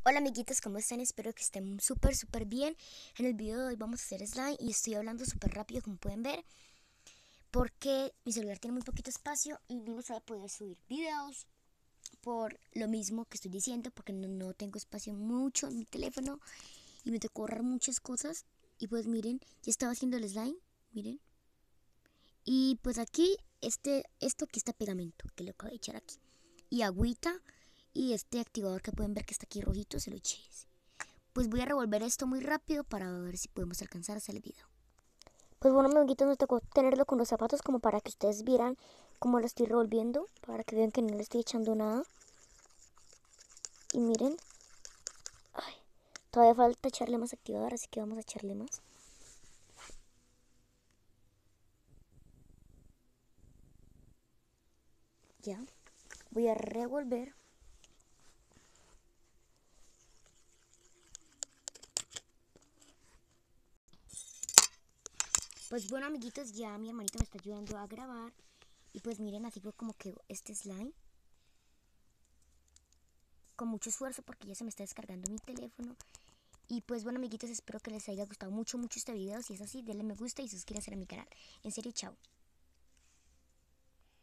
Hola amiguitos, ¿cómo están? Espero que estén súper bien. En el video de hoy vamos a hacer slime y estoy hablando súper rápido como pueden ver porque mi celular tiene muy poquito espacio y no se va a poder subir videos por lo mismo que estoy diciendo porque no tengo espacio mucho en mi teléfono y me tocó borrar muchas cosas y pues miren, ya estaba haciendo el slime, miren. Y pues aquí esto aquí está pegamento que le acabo de echar aquí y agüita y este activador que pueden ver que está aquí rojito se lo eché. Pues voy a revolver esto muy rápido para ver si podemos alcanzar a hacer el video. Pues bueno, amiguitos, me tocó tenerlo con los zapatos como para que ustedes vieran cómo lo estoy revolviendo, para que vean que no le estoy echando nada. Y miren, ay, todavía falta echarle más activador, así que vamos a echarle más. Ya, voy a revolver. Pues bueno, amiguitos, ya mi hermanito me está ayudando a grabar. Y pues miren, así fue como quedó este slime. Con mucho esfuerzo porque ya se me está descargando mi teléfono. Y pues bueno, amiguitos, espero que les haya gustado mucho este video. Si es así, denle me gusta y suscríbanse a mi canal. En serio, chao.